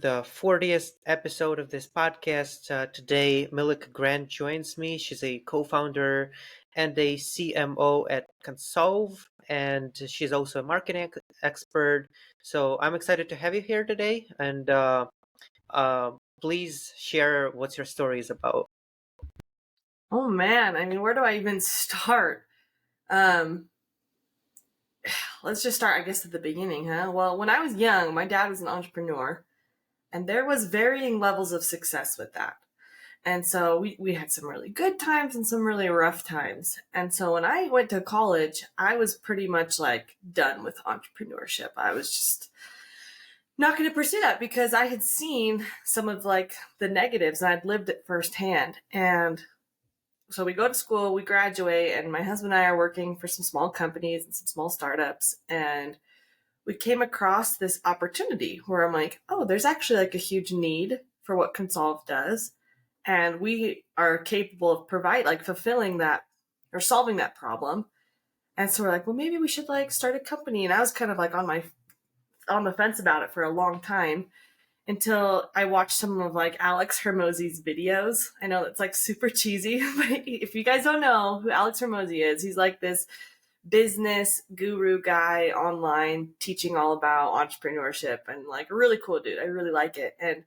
the 40th episode of this podcast. Today, Millika Grant joins me. She's a co-founder and a CMO at Consolve, and she's also a marketing expert. So I'm excited to have you here today, and uh, please share what your story is about. Oh man, I mean, where do I even start? Um, let's just start, I guess, at the beginning, huh? Well, when I was young, my dad was an entrepreneur, and there was varying levels of success with that. And so we had some really good times and some really rough times. And so when I went to college, I was pretty much like done with entrepreneurship. I was just not going to pursue that because I had seen some of like the negatives and I'd lived it firsthand. And so we go to school, we graduate, and my husband and I are working for some small companies and some small startups. And we came across this opportunity where I'm like, oh, there's actually like a huge need for what Consolve does. And we are capable of fulfilling that or solving that problem. And so we're like, well, maybe we should like start a company. And I was kind of like on the fence about it for a long time until I watched some of like Alex Hermosi's videos. I know that's like super cheesy, but if you guys don't know who Alex Hermosi is, he's like this business guru guy online teaching all about entrepreneurship and like a really cool dude. I really like it. And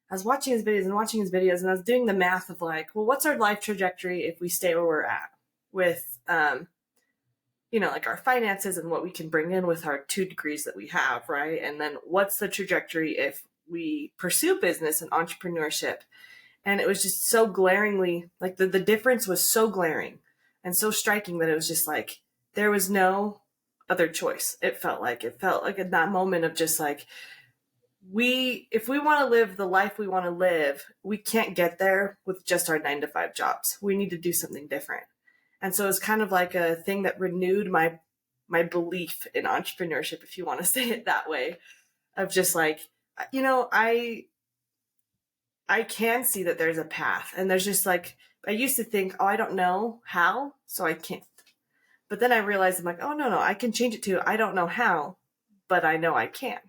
I was watching his videos and I was doing the math of like, well, what's our life trajectory if we stay where we're at with, like our finances and what we can bring in with our 2 degrees that we have, right? And then what's the trajectory if we pursue business and entrepreneurship? And it was just so glaringly, like the difference was so glaring and so striking that it was just like, there was no other choice. It felt like in that moment of just like, if we want to live the life we want to live, we can't get there with just our 9 to 5 jobs. We need to do something different. And so it's kind of like a thing that renewed my belief in entrepreneurship, if you want to say it that way, of just like, I can see that there's a path. And there's just like, I used to think, oh, I don't know how, so I can't. But then I realized I'm like, oh, no, I can change it to, I don't know how, but I know I can.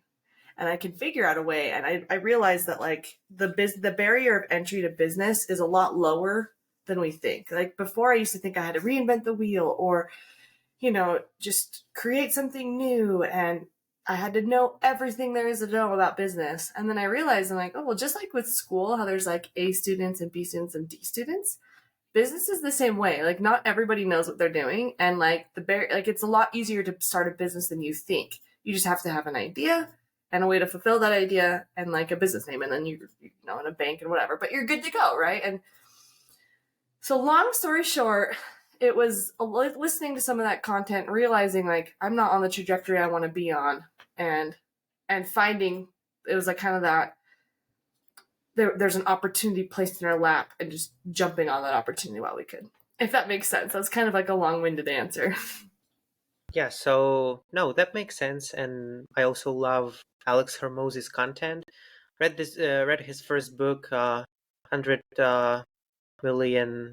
And I can figure out a way. And I realized that like the barrier of entry to business is a lot lower than we think. Like before I used to think I had to reinvent the wheel or, just create something new. And I had to know everything there is to know about business. And then I realized I'm like, oh, well, just like with school, how there's like A students and B students and D students, business is the same way. Like not everybody knows what they're doing. And like it's a lot easier to start a business than you think. You just have to have an idea and a way to fulfill that idea and like a business name. And then you in a bank and whatever, but you're good to go. Right. And so long story short, it was listening to some of that content, realizing like I'm not on the trajectory I want to be on, and finding it was like kind of that there's an opportunity placed in our lap and just jumping on that opportunity while we could. If that makes sense. That's kind of like a long-winded answer. Yeah, so no, that makes sense, and I also love Alex Hermosi's content. Read his first book, 100 million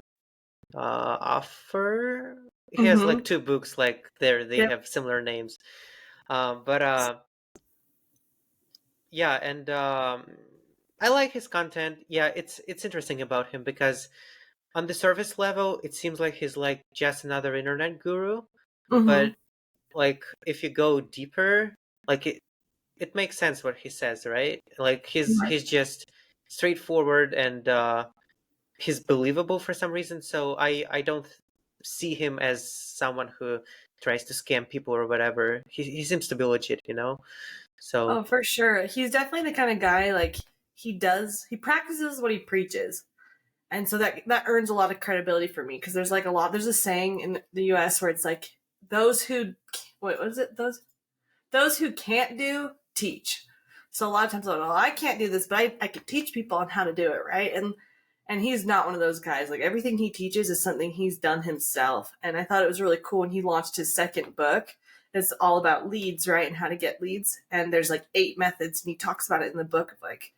offer. He has like 2 books, like they Yep. have similar names. But yeah, and I like his content. Yeah, it's interesting about him because on the surface level, it seems like he's like just another internet guru. But like if you go deeper, like it makes sense what he says, right? Like he's just straightforward and he's believable for some reason. So I don't see him as someone who tries to scam people or whatever. He seems to be legit, So Oh, for sure. He's definitely the kind of guy like he practices what he preaches. And so that earns a lot of credibility for me because there's a saying in the US where it's like those who what was it? Those who can't do teach. So a lot of times I'm like, well, I can't do this, but I could teach people on how to do it, right? And he's not one of those guys. Like everything he teaches is something he's done himself. And I thought it was really cool when he launched his second book. It's all about leads, right? And how to get leads. And there's like 8 methods, and he talks about it in the book of like,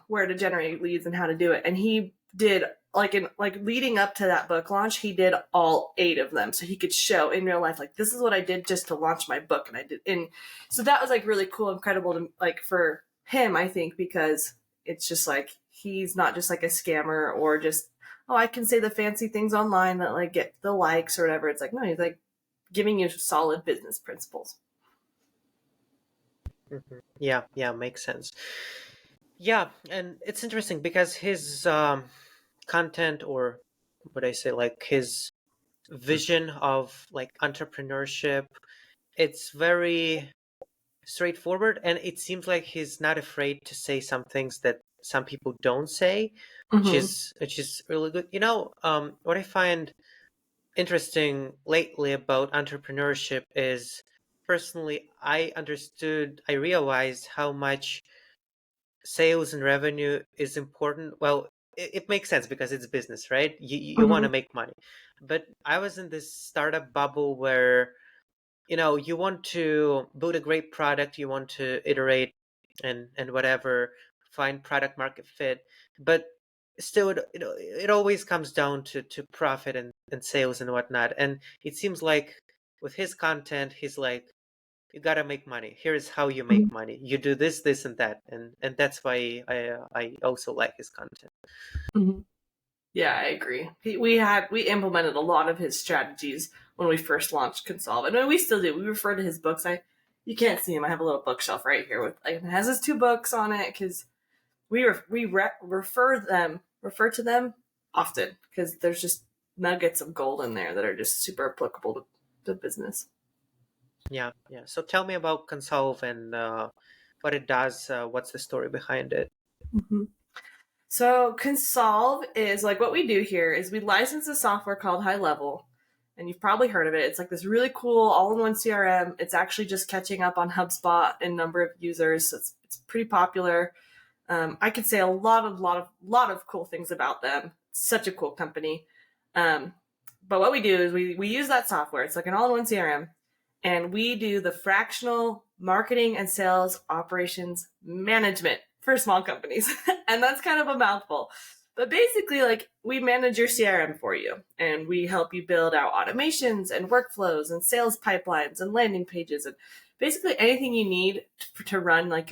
where to generate leads and how to do it. And he did leading up to that book launch, he did all 8 of them. So he could show in real life, like, this is what I did just to launch my book. And I did. And so that was like really cool, incredible to like for him, I think, because it's just like he's not just like a scammer or just, oh, I can say the fancy things online that like get the likes or whatever. It's like, no, he's like giving you solid business principles. Yeah, makes sense. Yeah, and it's interesting because his content, or what I say, like his vision of like entrepreneurship, it's very straightforward, and it seems like he's not afraid to say some things that some people don't say, Mm-hmm. which is really good. What I find interesting lately about entrepreneurship is, personally, I realized how much sales and revenue is important. Well, it makes sense because it's business, right? You want to Mm-hmm. make money. But I was in this startup bubble where, you want to build a great product, you want to iterate and whatever, find product market fit, but still it always comes down to profit and sales and whatnot. And it seems like with his content, he's like, you gotta make money. Here's how you make money. You do this and that, and that's why I also like his content. Mm-hmm. Yeah, I agree. We implemented a lot of his strategies when we first launched Consolve, and we still do. We refer to his books. You can't see him. I have a little bookshelf right here with like it has his 2 books on it because refer to them often because there's just nuggets of gold in there that are just super applicable to business. Yeah. So tell me about Consolve and what it does. What's the story behind it? Mm-hmm. So Consolve is like what we do here is we license a software called High Level, and you've probably heard of it. It's like this really cool all-in-one CRM. It's actually just catching up on HubSpot in number of users. So it's pretty popular. I could say a lot of cool things about them. Such a cool company. Um, but what we do is we use that software. It's like an all-in-one CRM, and we do the fractional marketing and sales operations management for small companies. And that's kind of a mouthful. But basically, like we manage your CRM for you, and we help you build out automations and workflows and sales pipelines and landing pages and basically anything you need to run like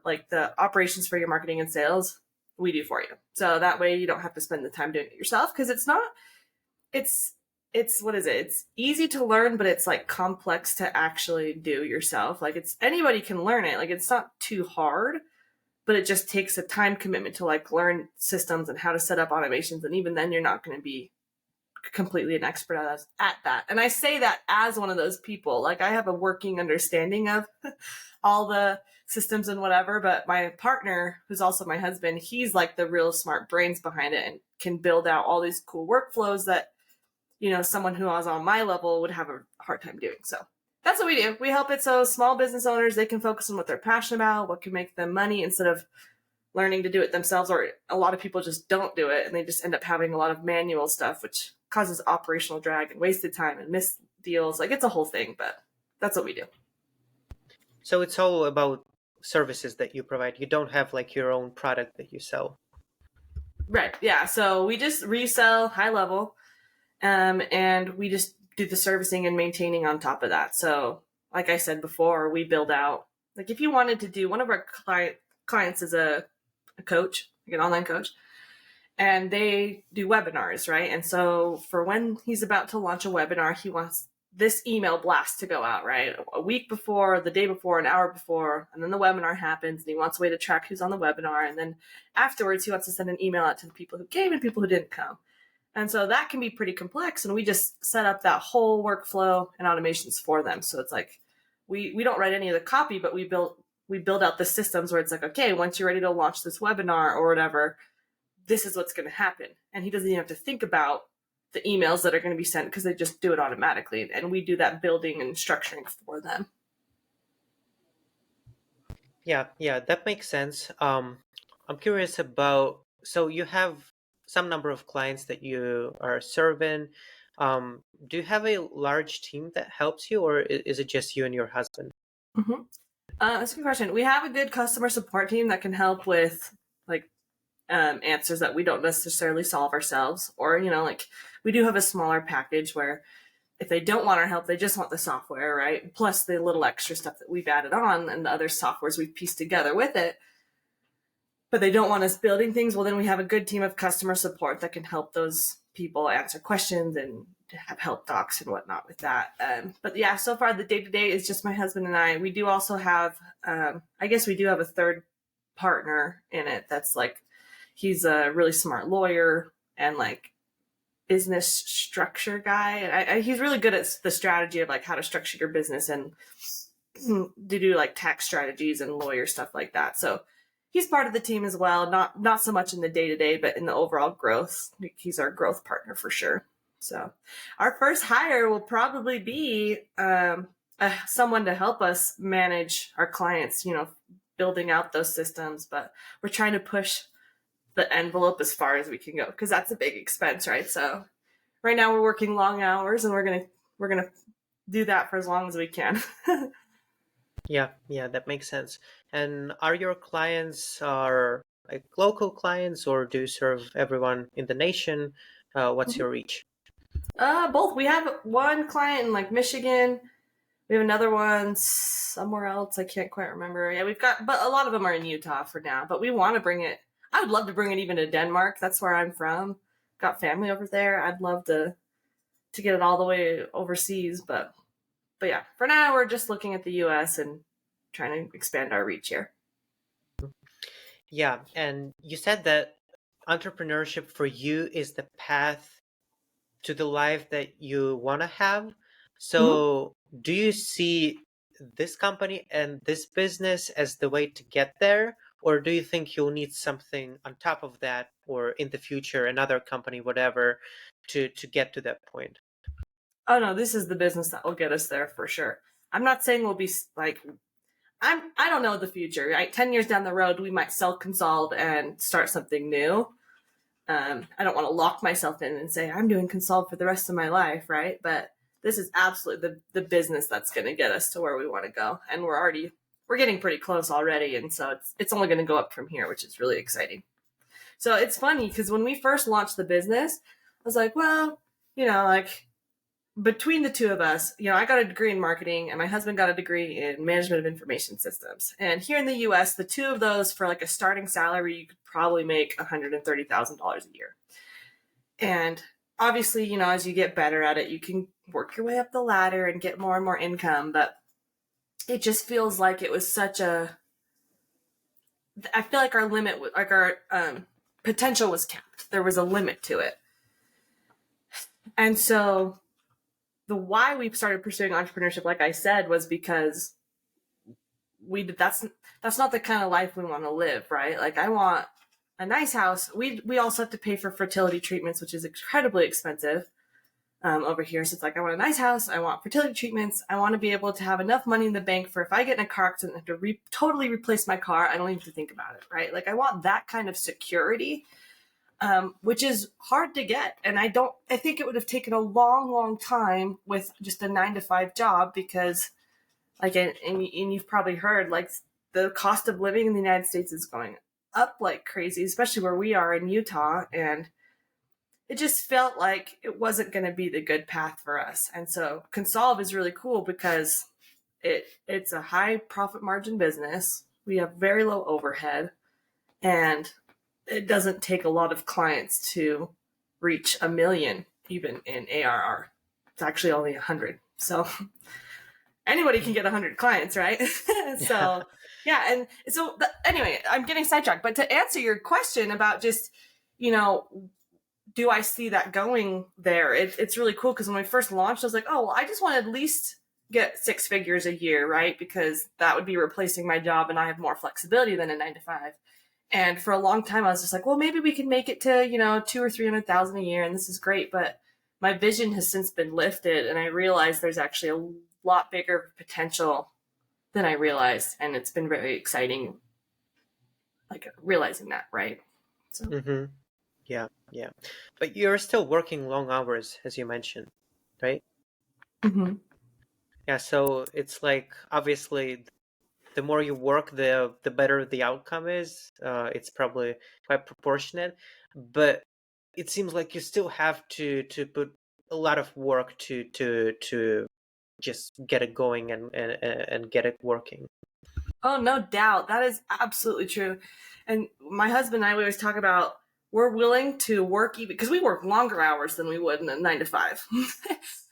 like the operations for your marketing and sales. We do for you, so that way you don't have to spend the time doing it yourself because it's not it's it's what is it? It's easy to learn, but it's like complex to actually do yourself. Like it's anybody can learn it. Like it's not too hard, but it just takes a time commitment to like learn systems and how to set up automations. And even then, you're not going to be completely an expert at that. And I say that as one of those people. Like I have a working understanding of all the systems and whatever, but my partner, who's also my husband, he's like the real smart brains behind it and can build out all these cool workflows that someone who was on my level would have a hard time doing. So that's what we do. We help it so small business owners, they can focus on what they're passionate about, what can make them money instead of learning to do it themselves. Or a lot of people just don't do it and they just end up having a lot of manual stuff, which causes operational drag and wasted time and missed deals. Like it's a whole thing, but that's what we do. So it's all about services that you provide. You don't have like your own product that you sell. Right. Yeah. So we just resell High Level, and we just do the servicing and maintaining on top of that. So, like I said before, we build out, like if you wanted to do, one of our clients is a coach, like an online coach, and they do webinars, right? And so for when he's about to launch a webinar, he wants this email blast to go out, right? A week before, the day before, an hour before, and then the webinar happens, and he wants a way to track who's on the webinar. And then afterwards, he wants to send an email out to the people who came and people who didn't come. And so that can be pretty complex. And we just set up that whole workflow and automations for them. So it's like we don't write any of the copy, but we build out the systems where it's like, okay, once you're ready to launch this webinar or whatever, this is what's going to happen. And he doesn't even have to think about the emails that are going to be sent because they just do it automatically. And we do that building and structuring for them. Yeah, that makes sense. I'm curious about, so you have some number of clients that you are serving. Do you have a large team that helps you, or is it just you and your husband? Mm-hmm. That's a good question. We have a good customer support team that can help with like answers that we don't necessarily solve ourselves, or like we do have a smaller package where if they don't want our help, they just want the software, right? Plus the little extra stuff that we've added on and the other softwares we've pieced together with it. but they don't want us building things, well, then we have a good team of customer support that can help those people answer questions and have help docs and whatnot with that. But yeah, so far the day-to-day is just my husband and I. We do also have, I guess we do have a third partner in it that's like, he's a really smart lawyer and like business structure guy. And he's really good at the strategy of like how to structure your business and to do like tax strategies and lawyer stuff like that. So he's part of the team as well. Not so much in the day-to-day, but in the overall growth. He's our growth partner for sure. So our first hire will probably be someone to help us manage our clients, building out those systems. But we're trying to push the envelope as far as we can go because that's a big expense, right? So right now we're working long hours and we're gonna do that for as long as we can. Yeah, that makes sense. And are your clients are like local clients, or do you serve everyone in the nation? What's your reach? Both. We have one client in like Michigan. We have another one somewhere else. I can't quite remember. Yeah, but a lot of them are in Utah for now. But we want to bring it. I would love to bring it even to Denmark. That's where I'm from. Got family over there. I'd love to get it all the way overseas. But yeah, for now we're just looking at the U.S. and trying to expand our reach here. Yeah, and you said that entrepreneurship for you is the path to the life that you want to have. So, do you see this company and this business as the way to get there? Or do you think you'll need something on top of that, or in the future, another company, whatever, to get to that point? Oh no, this is the business that will get us there for sure. I'm not saying we'll be like I don't know the future. Right, 10 years down the road, we might sell Consolve and start something new. I don't want to lock myself in and say I'm doing Consolve for the rest of my life, right? But this is absolutely the business that's going to get us to where we want to go, and we're getting pretty close already, and so it's only going to go up from here, which is really exciting. So it's funny because when we first launched the business, I was like, well, like between the two of us, I got a degree in marketing and my husband got a degree in management of information systems. And here in the US, the two of those for like a starting salary, you could probably make $130,000 a year. And obviously, as you get better at it, you can work your way up the ladder and get more and more income. But it just feels like it was I feel like our limit, like our potential was capped. There was a limit to it. And so the why we started pursuing entrepreneurship, like I said, was because that's not the kind of life we want to live, right? Like I want a nice house. We also have to pay for fertility treatments, which is incredibly expensive over here. So it's like I want a nice house. I want fertility treatments. I want to be able to have enough money in the bank for if I get in a car accident and have to totally replace my car, I don't even have to think about it, right? Like I want that kind of security. Which is hard to get. And I think it would have taken a long, long time with just a 9-to-5 job because like, and you've probably heard like the cost of living in the United States is going up like crazy, especially where we are in Utah. And it just felt like it wasn't going to be the good path for us. And so Consolve is really cool because it's a high profit margin business. We have very low overhead and it doesn't take a lot of clients to reach 1 million even in ARR. It's actually only 100. So anybody can get 100 clients, right? So yeah. And so anyway, I'm getting sidetracked, but to answer your question about just, do I see that going there? It's really cool because when we first launched, I was like, oh, well, I just want to at least get 6 figures a year, right? Because that would be replacing my job and I have more flexibility than a 9-to-5. And for a long time, I was just like, well, maybe we can make it to, 200,000 or 300,000 a year. And this is great. But my vision has since been lifted. And I realized there's actually a lot bigger potential than I realized. And it's been very exciting, like realizing that, right? So. Mm-hmm. Yeah. But you're still working long hours, as you mentioned, right? Mm-hmm. Yeah. So it's like, obviously, the more you work, the better the outcome is. It's probably quite proportionate, but it seems like you still have to put a lot of work to just get it going and get it working. Oh, no doubt. That is absolutely true. And my husband and I, we always talk about we're willing to work even because we work longer hours than we would in a 9 to 5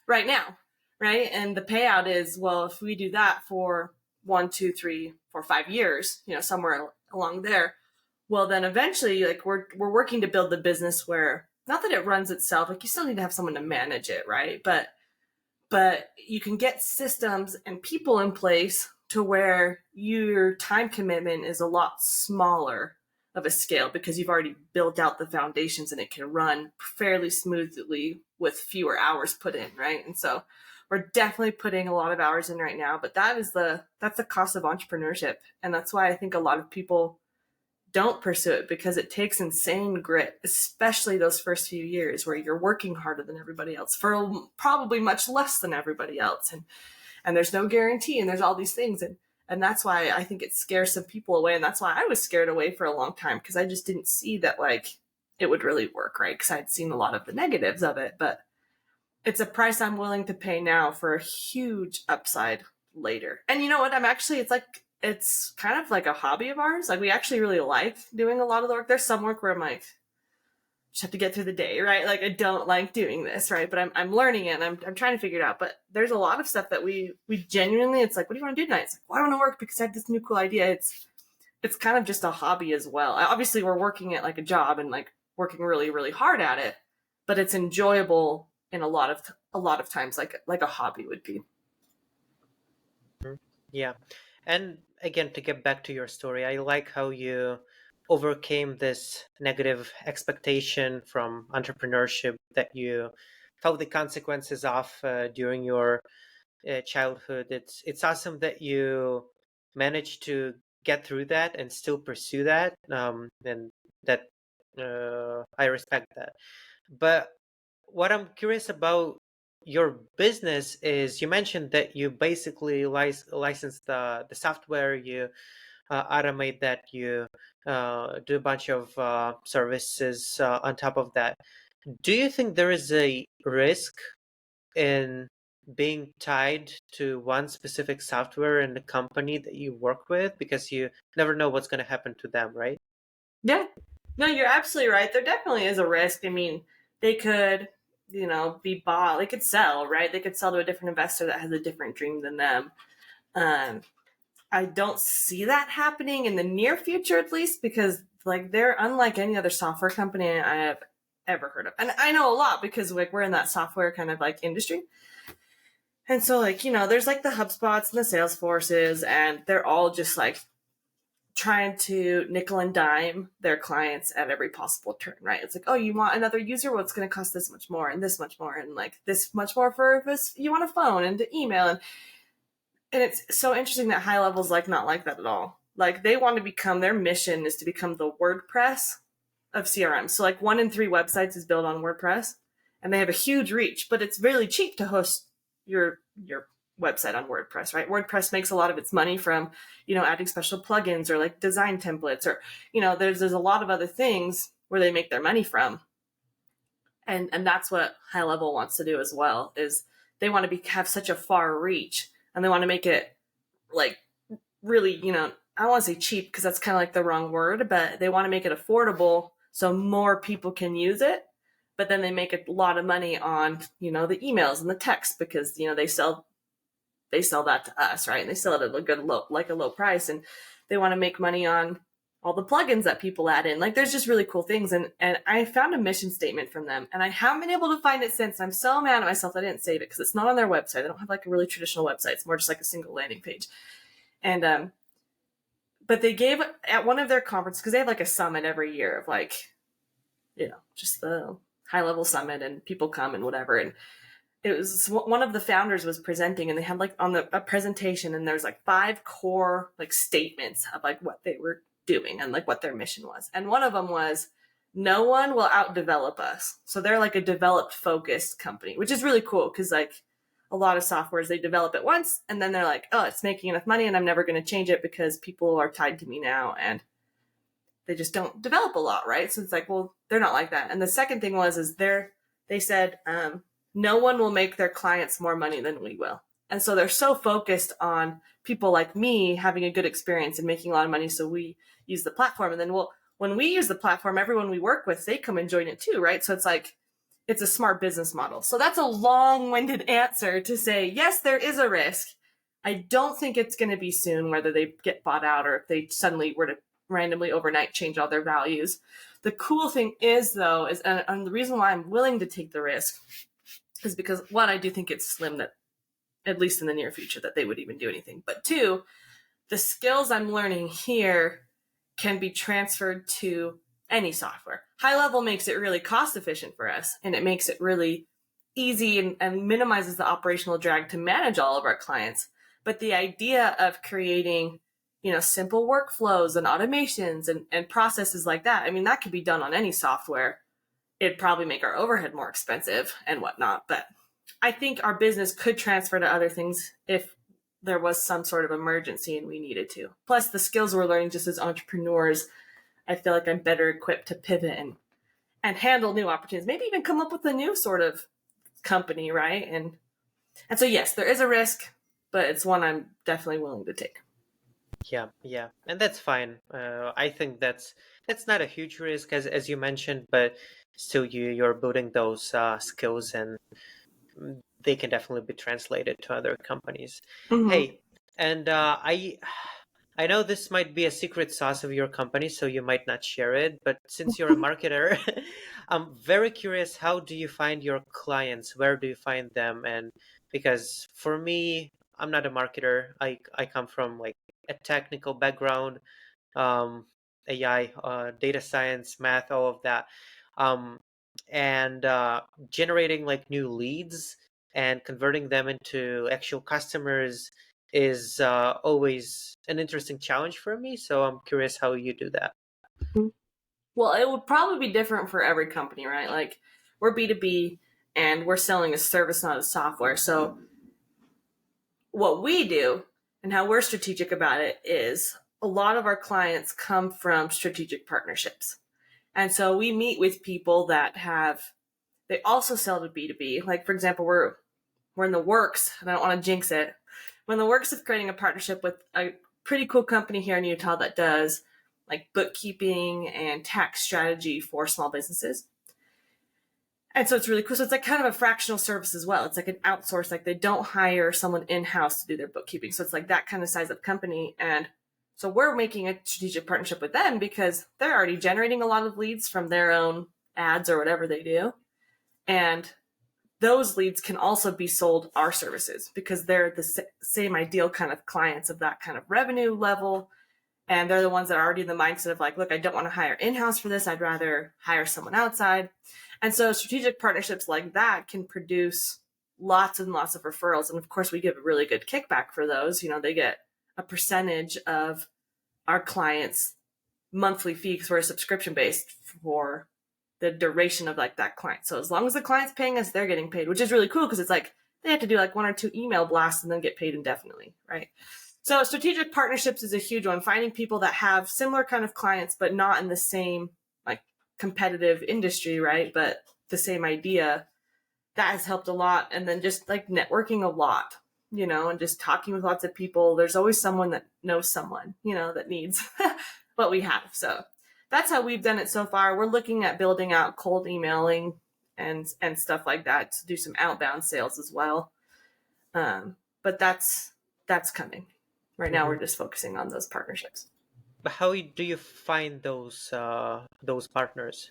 right now. Right. And the payout is, well, if we do that for 1, 2, 3, 4, 5 years, somewhere along there, well, then eventually, like we're working to build the business where not that it runs itself, like you still need to have someone to manage it, right? But you can get systems and people in place to where your time commitment is a lot smaller of a scale because you've already built out the foundations and it can run fairly smoothly with fewer hours put in, right? And so we're definitely putting a lot of hours in right now, but that's the cost of entrepreneurship. And that's why I think a lot of people don't pursue it, because it takes insane grit, especially those first few years where you're working harder than everybody else for probably much less than everybody else. And there's no guarantee, and there's all these things. And that's why I think it scares some people away. And that's why I was scared away for a long time, because I just didn't see that like it would really work, right? Because I'd seen a lot of the negatives of it, but it's a price I'm willing to pay now for a huge upside later. And you know what? It's kind of like a hobby of ours. Like we actually really like doing a lot of the work. There's some work where I'm like, just have to get through the day, right? Like I don't like doing this, right? But I'm learning it and I'm trying to figure it out. But there's a lot of stuff that we genuinely, it's like, what do you want to do tonight? It's like, well, I want to work because I had this new cool idea. It's kind of just a hobby as well. Obviously we're working it like a job and like working really, really hard at it, but it's enjoyable in a lot of times, like a hobby would be. Yeah. And again, to get back to your story, I like how you overcame this negative expectation from entrepreneurship that you felt the consequences of during your childhood. It's awesome that you managed to get through that and still pursue that. And that I respect that. But what I'm curious about your business is you mentioned that you basically license the software, you automate that, you do a bunch of services on top of that. Do you think there is a risk in being tied to one specific software in the company that you work with, because you never know what's going to happen to them, right? Yeah. No, you're absolutely right. There definitely is a risk. I mean, they could, be bought. They could sell, right? They could sell to a different investor that has a different dream than them. Um, I don't see that happening in the near future, at least, because like they're unlike any other software company I have ever heard of. And I know a lot because like we're in that software kind of like industry. And so like, there's like the HubSpots and the Salesforces, and they're all just like trying to nickel and dime their clients at every possible turn, right? It's like, oh, you want another user? Well, it's going to cost this much more and this much more and like this much more for this. You want a phone and to email. And it's so interesting that high level's like not like that at all. Like they want to become, their mission is to become the WordPress of CRM. So like 1 in 3 websites is built on WordPress, and they have a huge reach, but it's really cheap to host your website on WordPress, right? WordPress makes a lot of its money from, adding special plugins or like design templates, or, there's a lot of other things where they make their money from. And that's what high level wants to do as well, is they want to have such a far reach, and they want to make it like really, I don't want to say cheap because that's kind of like the wrong word, but they want to make it affordable so more people can use it. But then they make a lot of money on, the emails and the text, because, they sell that to us, right? And they sell it at a low price, and they want to make money on all the plugins that people add in. Like there's just really cool things. And I found a mission statement from them, and I haven't been able to find it since. I'm so mad at myself I didn't save it because it's not on their website. They don't have like a really traditional website. It's more just like a single landing page. And but they gave at one of their conferences, because they have like a summit every year of like, just the high level summit, and people come and whatever. And it was one of the founders was presenting, and they had like on a presentation, and there's like 5 core like statements of like what they were doing and like what their mission was. And one of them was, no one will outdevelop us. So they're like a developed focused company, which is really cool, because like a lot of softwares, they develop it once and then they're like, oh, it's making enough money and I'm never going to change it because people are tied to me now, and they just don't develop a lot, right? So it's like, well, they're not like that. And the second thing was, they said, no one will make their clients more money than we will. And so they're so focused on people like me having a good experience and making a lot of money. So we use the platform. And then, well, when we use the platform, everyone we work with, they come and join it too, right? So it's like, it's a smart business model. So that's a long-winded answer to say, yes, there is a risk. I don't think it's going to be soon, whether they get bought out or if they suddenly were to randomly overnight change all their values. The cool thing is, though, is, and the reason why I'm willing to take the risk is because, one, I do think it's slim that, at least in the near future, that they would even do anything. But two, the skills I'm learning here can be transferred to any software. High level makes it really cost efficient for us, and it makes it really easy and minimizes the operational drag to manage all of our clients. But the idea of creating, simple workflows and automations and processes like that, I mean, that could be done on any software. It'd probably make our overhead more expensive and whatnot. But I think our business could transfer to other things if there was some sort of emergency and we needed to. Plus, the skills we're learning just as entrepreneurs, I feel like I'm better equipped to pivot and handle new opportunities, maybe even come up with a new sort of company, right? And so, yes, there is a risk, but it's one I'm definitely willing to take. Yeah, and that's fine. I think that's not a huge risk, as you mentioned, but still, you're building those skills, and they can definitely be translated to other companies. Mm-hmm. Hey, and I know this might be a secret sauce of your company, so you might not share it, but since you're a marketer, I'm very curious, how do you find your clients? Where do you find them? And because for me, I'm not a marketer. I come from like a technical background, um, AI, data science, math, all of that. Um, and generating like new leads and converting them into actual customers is always an interesting challenge for me. So I'm curious how you do that. Well, it would probably be different for every company, right? Like, we're B2B and we're selling a service, not a software. So what we do and how we're strategic about it is a lot of our clients come from strategic partnerships. And so we meet with people that they also sell to B2B. Like, for example, we're in the works, and I don't want to jinx it. We're in the works of creating a partnership with a pretty cool company here in Utah that does like bookkeeping and tax strategy for small businesses. And so it's really cool. So it's like kind of a fractional service as well. It's like an outsource, like they don't hire someone in-house to do their bookkeeping. So it's like that kind of size of company. And so we're making a strategic partnership with them because they're already generating a lot of leads from their own ads or whatever they do. And those leads can also be sold our services because they're the same ideal kind of clients of that kind of revenue level. And they're the ones that are already in the mindset of like, look, I don't want to hire in-house for this. I'd rather hire someone outside. And so strategic partnerships like that can produce lots and lots of referrals. And of course, we give a really good kickback for those. They get a percentage of our clients' monthly fee because we're subscription based for the duration of like that client. So as long as the client's paying us, they're getting paid, which is really cool because it's like they have to do like 1 or 2 email blasts and then get paid indefinitely, right? So strategic partnerships is a huge one. Finding people that have similar kind of clients, but not in the same like competitive industry, right? But the same idea, that has helped a lot. And then just like networking a lot, and just talking with lots of people. There's always someone that knows someone, that needs what we have. So that's how we've done it so far. We're looking at building out cold emailing and stuff like that to do some outbound sales as well. But that's coming. Right now, we're just focusing on those partnerships. But how do you find those partners?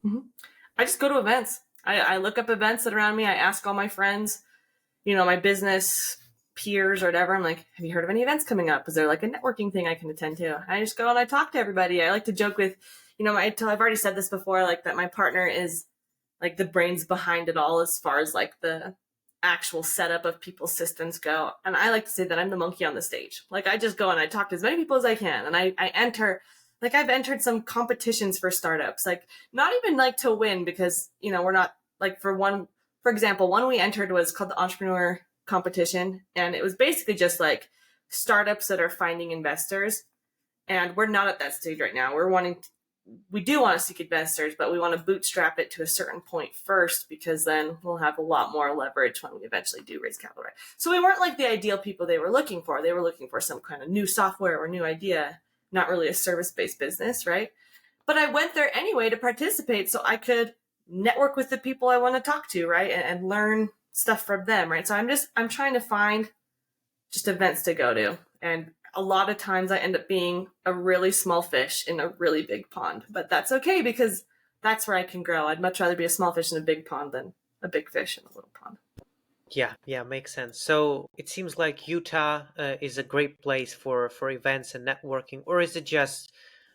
Mm-hmm. I just go to events. I look up events that are around me. I ask all my friends, my business peers or whatever. I'm like, have you heard of any events coming up? Is there like a networking thing I can attend to? I just go and I talk to everybody. I like to joke with, I've already said this before, like that my partner is like the brains behind it all as far as like the actual setup of people's systems go. And I like to say that I'm the monkey on the stage. Like I just go and I talk to as many people as I can. And I enter, like I've entered some competitions for startups, like not even like to win because, we're not like for example, one we entered was called the Entrepreneur Competition. And it was basically just like startups that are finding investors. And we're not at that stage right now. We're wanting we do want to seek investors, but we want to bootstrap it to a certain point first, because then we'll have a lot more leverage when we eventually do raise capital, right? So we weren't like the ideal people they were looking for. They were looking for some kind of new software or new idea, not really a service-based business, right? But I went there anyway to participate so I could network with the people I want to talk to, right? And learn stuff from them, right? So I'm trying to find just events to go to. And a lot of times I end up being a really small fish in a really big pond, but that's okay because that's where I can grow. I'd much rather be a small fish in a big pond than a big fish in a little pond. Yeah, makes sense. So it seems like Utah is a great place for events and networking, or is it just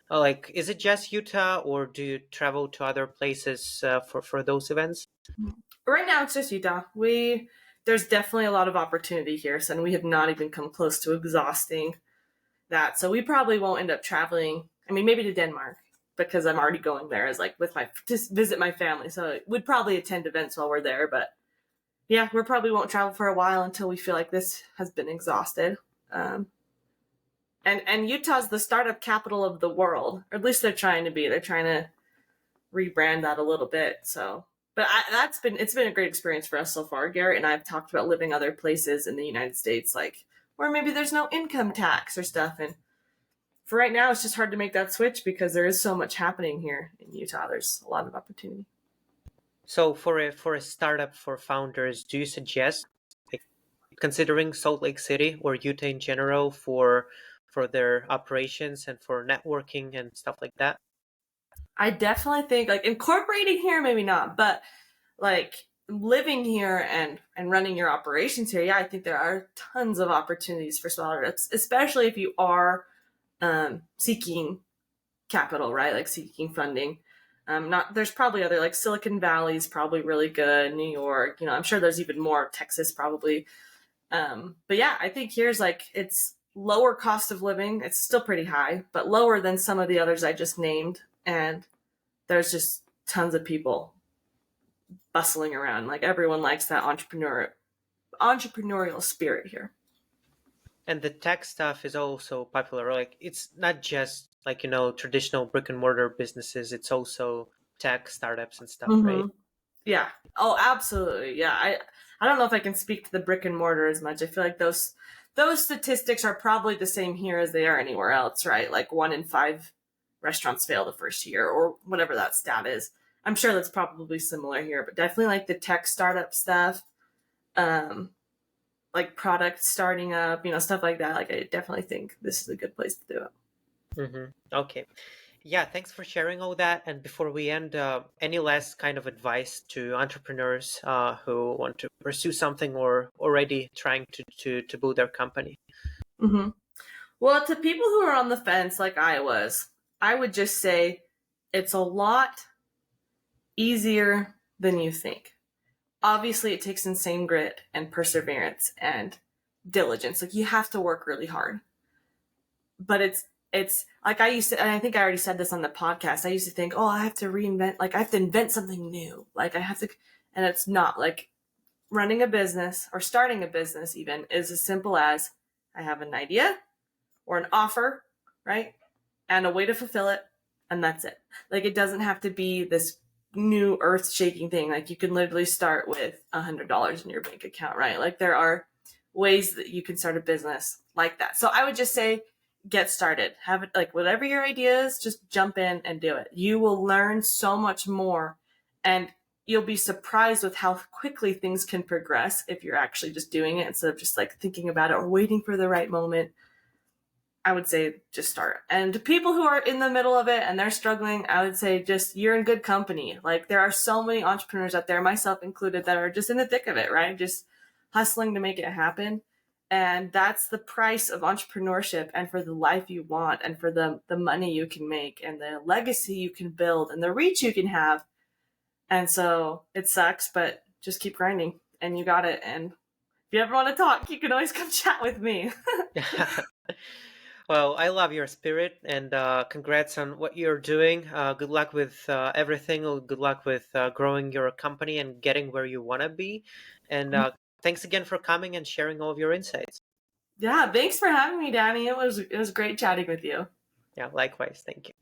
is it just Utah, or do you travel to other places for those events? Right now, it's just Utah. There's definitely a lot of opportunity here, so we have not even come close to exhausting that. So we probably won't end up traveling. I mean, maybe to Denmark because I'm already going there as like with my just visit my family. So we'd probably attend events while we're there, but yeah, we probably won't travel for a while until we feel like this has been exhausted. Um, and Utah's the startup capital of the world, or at least they're trying to be. They're trying to rebrand that a little bit. So, but it's been a great experience for us so far. Garrett and I have talked about living other places in the United States, like where maybe there's no income tax or stuff. And for right now, it's just hard to make that switch because there is so much happening here in Utah. There's a lot of opportunity. So for a startup for founders, do you suggest like considering Salt Lake City or Utah in general for their operations and for networking and stuff like that? I definitely think like incorporating here, maybe not, but like living here and running your operations here, yeah, I think there are tons of opportunities for startups, especially if you are seeking capital, right? Like seeking funding. Not there's probably other like Silicon Valley's probably really good, New York, I'm sure there's even more, Texas probably. But yeah, I think here's like it's lower cost of living. It's still pretty high, but lower than some of the others I just named. And there's just tons of people bustling around. Like everyone likes that entrepreneurial spirit here. And the tech stuff is also popular. Like it's not just like, traditional brick and mortar businesses, it's also tech startups and stuff, right? Mm-hmm. Yeah. Oh, absolutely. Yeah. I don't know if I can speak to the brick and mortar as much. I feel like those statistics are probably the same here as they are anywhere else, right? Like 1 in 5 restaurants fail the first year or whatever that stat is. I'm sure that's probably similar here, but definitely like the tech startup stuff, um, like product starting up, stuff like that. Like I definitely think this is a good place to do it. Okay. Yeah, thanks for sharing all that. And before we end, any last kind of advice to entrepreneurs who want to pursue something or already trying to build their company? Mm-hmm. Well, to people who are on the fence like I was, I would just say it's a lot easier than you think. Obviously, it takes insane grit and perseverance and diligence. Like you have to work really hard. But it's like I used to, and I think I already said this on the podcast. I used to think, oh, I have to reinvent, like I have to invent something new. Like I have to, and it's not. Like running a business or starting a business even is as simple as I have an idea or an offer, right? And a way to fulfill it, and that's it. Like it doesn't have to be this new earth shaking thing. Like you can literally start with $100 in your bank account, right? Like there are ways that you can start a business like that. So I would just say get started. Have it like whatever your idea is, just jump in and do it. You will learn so much more and you'll be surprised with how quickly things can progress if you're actually just doing it instead of just like thinking about it or waiting for the right moment. I would say just start. And to people who are in the middle of it and they're struggling, I would say just you're in good company. Like there are so many entrepreneurs out there, myself included, that are just in the thick of it, right? Just hustling to make it happen. And that's the price of entrepreneurship and for the life you want and for the money you can make and the legacy you can build and the reach you can have. And so it sucks, but just keep grinding and you got it. And if you ever want to talk, you can always come chat with me. Well, I love your spirit and congrats on what you're doing. Good luck with everything. Good luck with growing your company and getting where you want to be. And thanks again for coming and sharing all of your insights. Yeah, thanks for having me, Danny. It was great chatting with you. Yeah, likewise. Thank you.